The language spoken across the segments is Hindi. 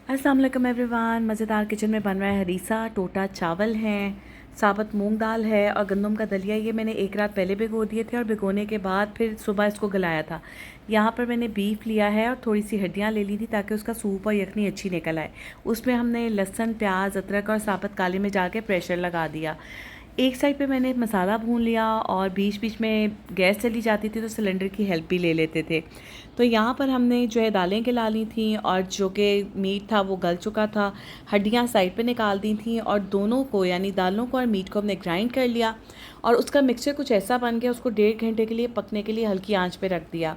अस्सलाम वालेकुम एवरीवन। मज़ेदार किचन में बन रहा है हरीसा। टोटा चावल हैं, साबुत मूंग दाल है और गंदम का दलिया। ये मैंने एक रात पहले भिगो दिए थे और भिगोने के बाद फिर सुबह इसको गलाया था। यहाँ पर मैंने बीफ लिया है और थोड़ी सी हड्डियाँ ले ली थी ताकि उसका सूप और यखनी अच्छी निकल आए। उसमें हमने लहसुन, प्याज, अदरक और साबुत काली मिर्च डाल के प्रेशर लगा दिया। एक साइड पे मैंने मसाला भून लिया और बीच बीच में गैस चली जाती थी तो सिलेंडर की हेल्प भी ले लेते थे। तो यहाँ पर हमने जो है दालें गला ली थी और जो कि मीट था वो गल चुका था। हड्डियाँ साइड पे निकाल दी थी और दोनों को यानी दालों को और मीट को हमने ग्राइंड कर लिया और उसका मिक्सचर कुछ ऐसा बन गया। उसको 1.5 घंटे के लिए पकने के लिए हल्की आंच पे रख दिया।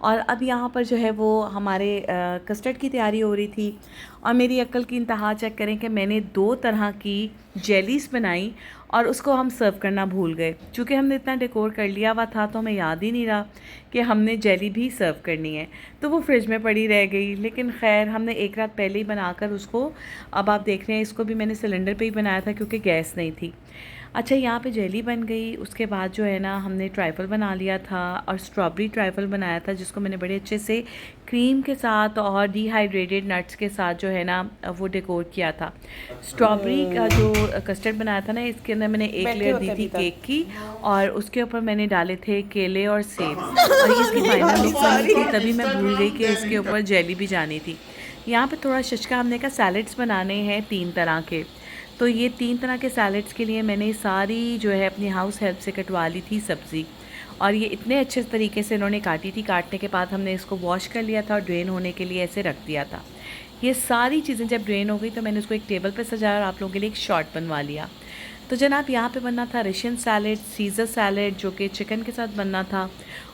और अब यहाँ पर जो है वो हमारे कस्टर्ड की तैयारी हो रही थी और मेरी अक्ल की इंतहा चेक करें कि मैंने 2 तरह की जेलीस बनाई और उसको हम सर्व करना भूल गए। चूँकि हमने इतना डेकोर कर लिया हुआ था तो हमें याद ही नहीं रहा कि हमने जेली भी सर्व करनी है, तो वो फ्रिज में पड़ी रह गई। लेकिन खैर हमने एक रात पहले ही बनाकर उसको, अब आप देख रहे हैं इसको भी मैंने सिलेंडर पे ही बनाया था क्योंकि गैस नहीं थी। अच्छा, यहाँ पे जेली बन गई। उसके बाद जो है ना हमने ट्राइफल बना लिया था और स्ट्रॉबेरी ट्राइफल बनाया था जिसको मैंने बड़े अच्छे से क्रीम के साथ और डिहाइड्रेटेड नट्स के साथ जो है ना वो डेकोर किया था। स्ट्रॉबेरी का जो कस्टर्ड बनाया था ना, इसके अंदर मैंने एक लेयर दी थी केक की और उसके ऊपर मैंने डाले थे केले और सेब और ये इसकी फाइनल लुक बनी थी। तभी मैं भूल गई कि इसके ऊपर जेली भी जानी थी। यहाँ पे थोड़ा शशका हमने कहा सैलड्स बनाने हैं 3 तरह के। तो ये 3 तरह के सैलड्स के लिए मैंने सारी जो है अपनी हाउस हेल्प से कटवा ली थी सब्ज़ी और ये इतने अच्छे तरीके से इन्होंने काटी थी। काटने के बाद हमने इसको वॉश कर लिया था और ड्रेन होने के लिए ऐसे रख दिया था। ये सारी चीज़ें जब ड्रेन हो गई तो मैंने उसको एक टेबल पर सजाया और आप लोगों के लिए एक शॉट बनवा लिया। तो जनाब यहाँ पे बनना था रशियन सैलड, सीज़र सैलड जो कि चिकन के साथ बनना था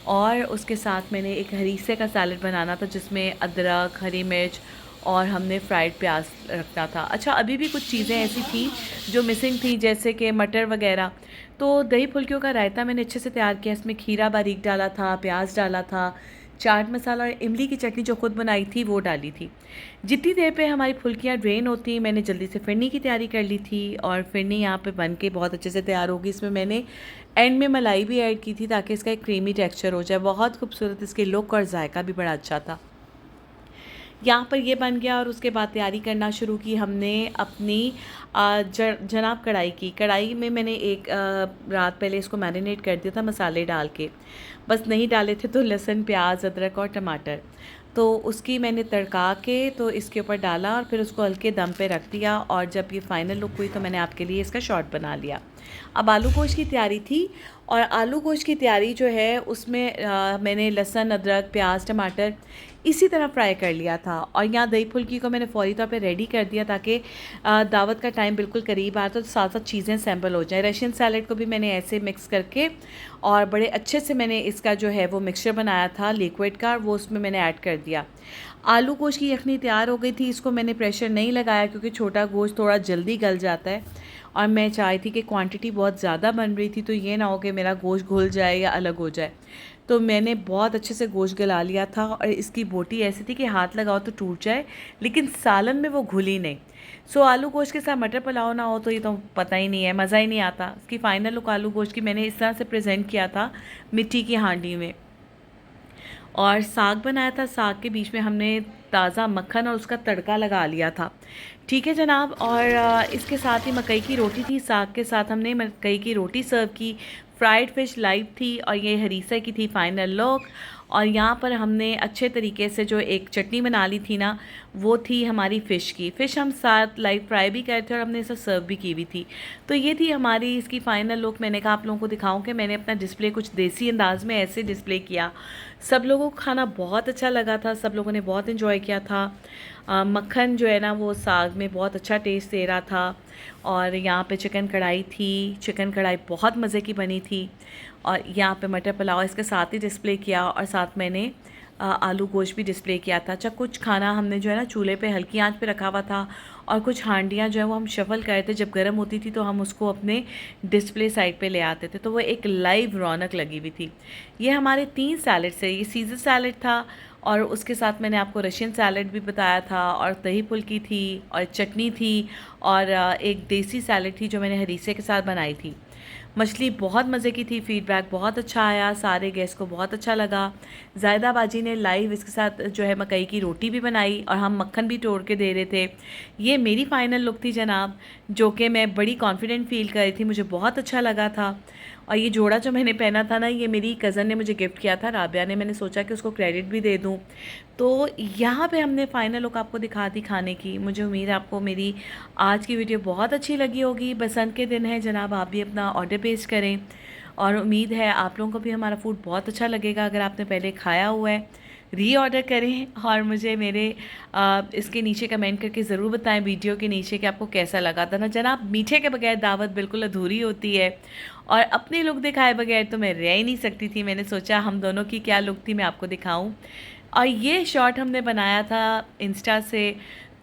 और उसके साथ मैंने एक हरीसे का सैलड बनाना था जिसमें अदरक, हरी मिर्च और हमने फ्राइड प्याज रखना था। अच्छा, अभी भी कुछ चीज़ें ऐसी थी जो मिसिंग थी जैसे कि मटर वगैरह। तो दही फुल्कियों का रायता मैंने अच्छे से तैयार किया। इसमें खीरा बारीक डाला था, प्याज डाला था, चाट मसाला और इमली की चटनी जो खुद बनाई थी वो डाली थी। जितनी देर पे हमारी फुल्कियाँ ड्रेन होती मैंने जल्दी से फिरनी की तैयारी कर ली थी और फिरनी यहाँ पे बन के बहुत अच्छे से तैयार होगी। इसमें मैंने एंड में मलाई भी ऐड की थी ताकि इसका एक क्रीमी टेक्सचर हो जाए। बहुत खूबसूरत इसकी लुक और जायका भी बड़ा अच्छा था। यहाँ पर ये बन गया और उसके बाद तैयारी करना शुरू की हमने अपनी जनाब कढ़ाई की। कढ़ाई में मैंने एक रात पहले इसको मैरिनेट कर दिया था मसाले डाल के। बस नहीं डाले थे तो लहसुन, प्याज, अदरक और टमाटर, तो उसकी मैंने तड़का के तो इसके ऊपर डाला और फिर उसको हल्के दम पे रख दिया और जब ये फाइनल लुक हुई तो मैंने आपके लिए इसका शॉट बना लिया। अब आलू गोश्त की तैयारी थी और आलू गोश्त की तैयारी जो है उसमें मैंने लहसुन, अदरक, प्याज, टमाटर इसी तरह फ्राई कर लिया था और यहाँ दही फुल्की को मैंने फ़ौरी तौर पे रेडी कर दिया ताकि दावत का टाइम बिल्कुल करीब आया तो साथ साथ चीज़ें सैम्पल हो जाए। रशियन सैलड को भी मैंने ऐसे मिक्स करके और बड़े अच्छे से मैंने इसका जो है वो मिक्सचर बनाया था लिक्विड का, वो उसमें मैंने ऐड कर दिया। आलू गोश्त की यखनी तैयार हो गई थी। इसको मैंने प्रेशर नहीं लगाया क्योंकि छोटा गोश्त थोड़ा जल्दी गल जाता है और मैं चाहती थी कि क्वांटिटी बहुत ज़्यादा बन रही थी तो ये ना हो कि मेरा गोश्त घुल जाए या अलग हो जाए। तो मैंने बहुत अच्छे से गोश्त गला लिया था और इसकी बोटी ऐसी थी कि हाथ लगाओ तो टूट जाए, लेकिन सालन में वो घुली नहीं। सो आलू गोश्त के साथ मटर पुलाव ना हो तो ये तो पता ही नहीं है, मज़ा ही नहीं आता। इसकी फ़ाइनल लुक आलू गोश्त की मैंने इस तरह से प्रेजेंट किया था मिट्टी की हांडी में। और साग बनाया था। साग के बीच में हमने ताज़ा मक्खन और उसका तड़का लगा लिया था। ठीक है जनाब। और इसके साथ ही मकई की रोटी थी। साग के साथ हमने मकई की रोटी सर्व की। फ्राइड फ़िश लाइव थी और ये हरीसा की थी फाइनल लुक। और यहाँ पर हमने अच्छे तरीके से जो एक चटनी बना ली थी ना, वो थी हमारी फ़िश की। फ़िश हम साथ लाइव फ्राई भी करे थे और हमने इसे सर्व भी की हुई थी। तो ये थी हमारी इसकी फ़ाइनल लुक। मैंने कहा आप लोगों को दिखाऊं कि मैंने अपना डिस्प्ले कुछ देसी अंदाज में ऐसे डिस्प्ले किया। सब लोगों को खाना बहुत अच्छा लगा था, सब लोगों ने बहुत इन्जॉय किया था। मक्खन जो है ना वो साग में बहुत अच्छा टेस्ट दे रहा था। और यहाँ पे चिकन कढ़ाई थी, चिकन कढ़ाई बहुत मज़े की बनी थी। और यहाँ पे मटर पुलाव इसके साथ ही डिस्प्ले किया और साथ मैंने आलू गोश्त भी डिस्प्ले किया था। अच्छा, कुछ खाना हमने जो है ना चूल्हे पे हल्की आंच पे रखा हुआ था और कुछ हांडियाँ जो है वो हम शफ़ल कर रहे थे। जब गर्म होती थी तो हम उसको अपने डिस्प्ले साइड पे ले आते थे, तो वो एक लाइव रौनक लगी हुई थी। ये हमारे 3 सैलड से, ये सीज़र सैलड था और उसके साथ मैंने आपको रशियन सैलड भी बताया था और दही फुल्की थी और चटनी थी और एक देसी सैलड थी जो मैंने हरीसे के साथ बनाई थी। मछली बहुत मज़े की थी, फीडबैक बहुत अच्छा आया, सारे गेस्ट को बहुत अच्छा लगा। ज़ायदा बाजी ने लाइव इसके साथ जो है मकई की रोटी भी बनाई और हम मक्खन भी तोड़ के दे रहे थे। ये मेरी फ़ाइनल लुक थी जनाब, जो कि मैं बड़ी कॉन्फिडेंट फ़ील कर रही थी, मुझे बहुत अच्छा लगा था। और ये जोड़ा जो मैंने पहना था ना, ये मेरी कज़न ने मुझे गिफ्ट किया था, राबिया ने। मैंने सोचा कि उसको क्रेडिट भी दे दूँ। तो यहाँ पे हमने फ़ाइनल लुक आपको दिखा दी खाने की। मुझे उम्मीद है आपको मेरी आज की वीडियो बहुत अच्छी लगी होगी। बसंत के दिन है जनाब, आप भी अपना ऑर्डर पेश करें और उम्मीद है आप लोगों को भी हमारा फूड बहुत अच्छा लगेगा। अगर आपने पहले खाया हुआ है, रीऑर्डर करें और मुझे मेरे इसके नीचे कमेंट करके ज़रूर बताएं वीडियो के नीचे कि आपको कैसा लगा था। ना जनाब, मीठे के बगैर दावत बिल्कुल अधूरी होती है और अपनी लुक दिखाए बगैर तो मैं रह ही नहीं सकती थी। मैंने सोचा हम दोनों की क्या लुक थी मैं आपको दिखाऊं। और ये शॉट हमने बनाया था इंस्टा से,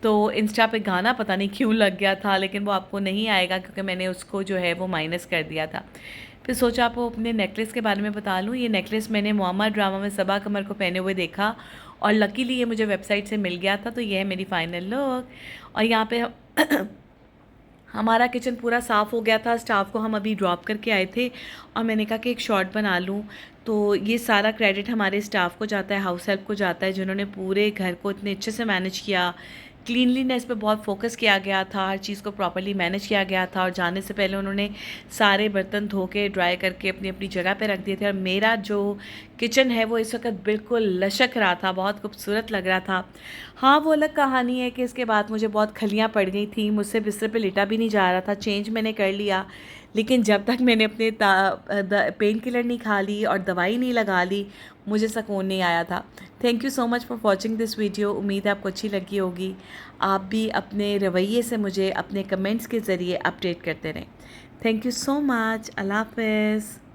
तो इंस्टा पे गाना पता नहीं क्यों लग गया था, लेकिन वो आपको नहीं आएगा क्योंकि मैंने उसको जो है वो माइनस कर दिया था। फिर सोचा आपको अपने नेकलेस के बारे में बता लूँ। ये नेकलेस मैंने मोहम्मद ड्रामा में सबा कमर को पहने हुए देखा और लकीली ये मुझे वेबसाइट से मिल गया था। तो ये है मेरी फ़ाइनल लुक। और यहाँ पे हमारा किचन पूरा साफ़ हो गया था, स्टाफ को हम अभी ड्रॉप करके आए थे और मैंने कहा कि एक शॉट बना लूँ। तो ये सारा क्रेडिट हमारे स्टाफ को जाता है, हाउस हेल्प को जाता है, जिन्होंने पूरे घर को इतने अच्छे से मैनेज किया। क्लीनलीनेस पे बहुत फोकस किया गया था, हर चीज़ को प्रॉपर्ली मैनेज किया गया था और जाने से पहले उन्होंने सारे बर्तन धो के ड्राई करके अपनी अपनी जगह पे रख दिए थे। और मेरा जो किचन है वो इस वक्त बिल्कुल लचक रहा था, बहुत खूबसूरत लग रहा था। हाँ, वो अलग कहानी है कि इसके बाद मुझे बहुत खलियाँ पड़ गई थी, मुझसे बिस्तर पे लेटा भी नहीं जा रहा था। चेंज मैंने कर लिया, लेकिन जब तक मैंने अपने पेन किलर नहीं खा ली और दवाई नहीं लगा ली, मुझे सुकून नहीं आया था। Thank you so much for watching this video. उम्मीद है आपको अच्छी लगी होगी। आप भी अपने रवैये से मुझे अपने कमेंट्स के ज़रिए अपडेट करते रहें। Thank you so much. अल्लाह हाफ़िज़।